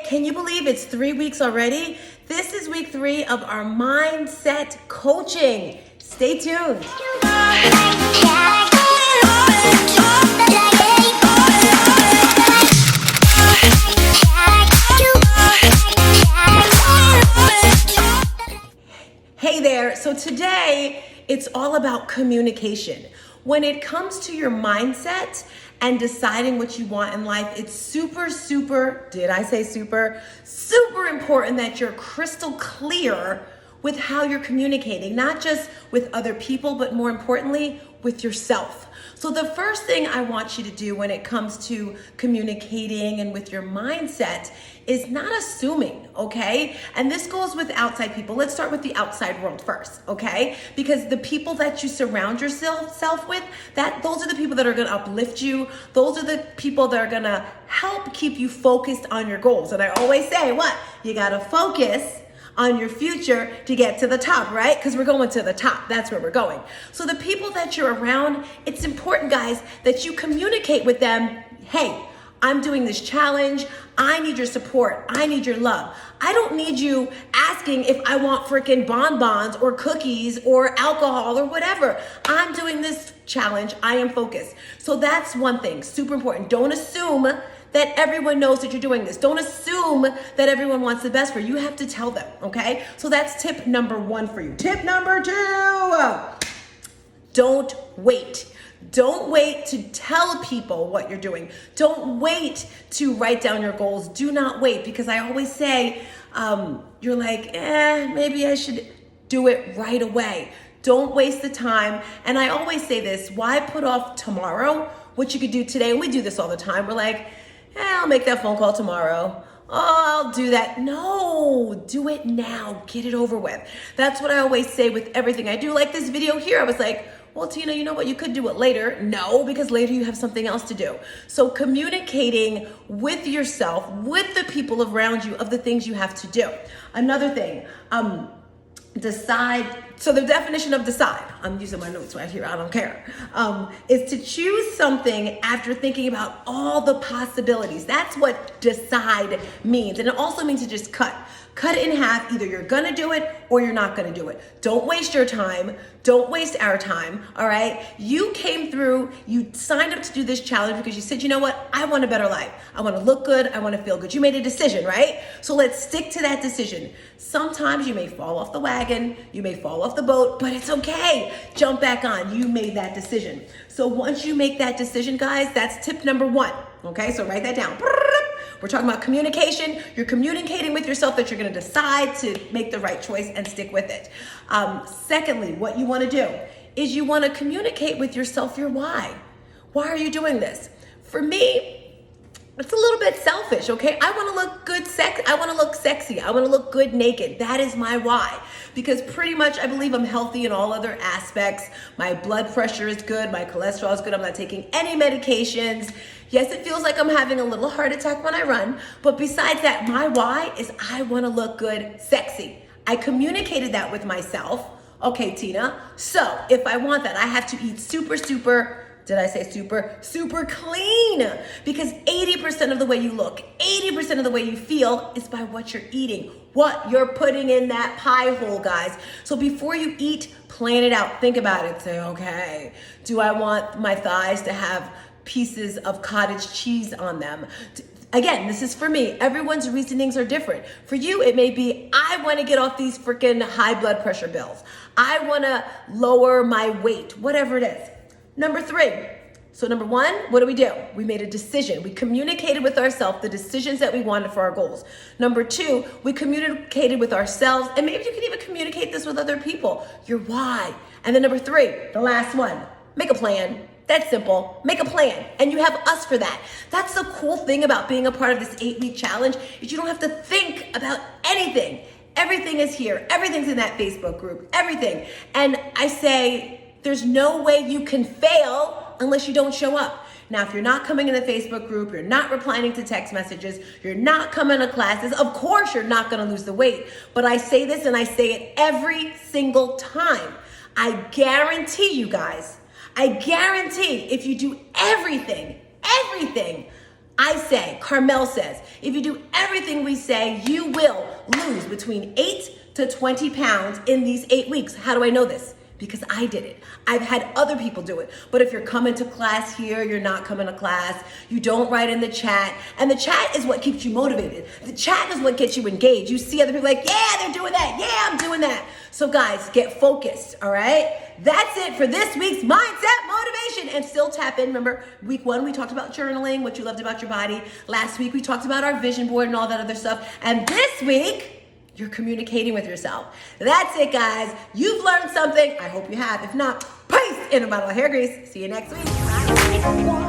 Can you believe it's 3 weeks already? This is week 3 of our mindset coaching. Stay tuned. Hey there. So today it's all about communication. When it comes to your mindset and deciding what you want in life, it's super important that you're crystal clear with how you're communicating, not just with other people, but more importantly, with yourself. So the first thing I want you to do when it comes to communicating and with your mindset is not assuming, okay? And this goes with outside people. Let's start with the outside world first, okay? Because the people that you surround yourself with, those are the people that are gonna uplift you. Those are the people that are gonna help keep you focused on your goals. And I always say, what? You gotta focus on your future to get to the top, right? Because we're going to the top. That's where we're going. So the people that you're around, it's important, guys, that you communicate with them. Hey, I'm doing this challenge. I need your support. I need your love. I don't need you asking if I want freaking bonbons or cookies or alcohol or whatever. I'm doing this challenge. I am focused. So that's one thing, super important. Don't assume that everyone knows that you're doing this. Don't assume that everyone wants the best for you. You have to tell them, okay? So that's tip number 1 for you. Tip number 2, don't wait. Don't wait to tell people what you're doing. Don't wait to write down your goals. Do not wait, because I always say, you're like, maybe I should do it right away. Don't waste the time. And I always say this, why put off tomorrow what you could do today? And we do this all the time. We're like, I'll make that phone call tomorrow. Oh, I'll do that. No, do it now. Get it over with. That's what I always say with everything I do. Like this video here, I was like, well, Tina, you know what? You could do it later. No, because later you have something else to do. So communicating with yourself, with the people around you of the things you have to do. Another thing, decide. So the definition of decide, I'm using my notes right here, I don't care, is to choose something after thinking about all the possibilities. That's what decide means. And it also means to just cut it in half. Either you're gonna do it or you're not gonna do it. Don't waste your time. Don't waste our time, all right? You came through, you signed up to do this challenge because you said, you know what? I want a better life. I wanna look good, I wanna feel good. You made a decision, right? So let's stick to that decision. Sometimes you may fall off the wagon, you may fall off the boat, but it's okay. Jump back on, you made that decision. So once you make that decision, guys, that's tip number 1, okay? So write that down. We're talking about communication. You're communicating with yourself that you're gonna decide to make the right choice and stick with it. Secondly, what you wanna do is you wanna communicate with yourself your why. Why are you doing this? For me, it's a little bit selfish, okay? I wanna look good, I wanna look sexy. I wanna look good naked. That is my why. Because pretty much I believe I'm healthy in all other aspects. My blood pressure is good, my cholesterol is good, I'm not taking any medications. Yes, it feels like I'm having a little heart attack when I run, but besides that, my why is I wanna look good, sexy. I communicated that with myself. Okay, Tina, so if I want that, I have to eat super clean, because 80% of the way you look, 80% of the way you feel is by what you're eating, what you're putting in that pie hole, guys. So before you eat, plan it out, think about it, say, okay, do I want my thighs to have pieces of cottage cheese on them? Again, this is for me. Everyone's reasonings are different. For you, it may be, I want to get off these freaking high blood pressure pills. I want to lower my weight, whatever it is. Number 3. So number 1, what do? We made a decision. We communicated with ourselves the decisions that we wanted for our goals. Number 2, we communicated with ourselves, and maybe you can even communicate this with other people, your why. And then number 3, the last one, make a plan. That's simple. Make a plan. And you have us for that. That's the cool thing about being a part of this 8-week challenge, is you don't have to think about anything. Everything is here. Everything's in that Facebook group. Everything. And I say, there's no way you can fail unless you don't show up. Now, if you're not coming in the Facebook group, you're not replying to text messages, you're not coming to classes, of course you're not gonna lose the weight. But I say this and I say it every single time. I guarantee you guys, I guarantee if you do everything, I say, Carmel says, if you do everything we say, you will lose between 8 to 20 pounds in these 8 weeks. How do I know this? Because I did it. I've had other people do it. But if you're coming to class here, you're not coming to class, you don't write in the chat, and the chat is what keeps you motivated. The chat is what gets you engaged. You see other people like, yeah, they're doing that. Yeah, I'm doing that. So guys, get focused, all right? That's it for this week's Mindset Motivation. And still tap in. Remember, week 1, we talked about journaling, what you loved about your body. Last week, we talked about our vision board and all that other stuff. And this week, you're communicating with yourself. That's it, guys. You've learned something. I hope you have. If not, peace in a bottle of hair grease. See you next week. Bye.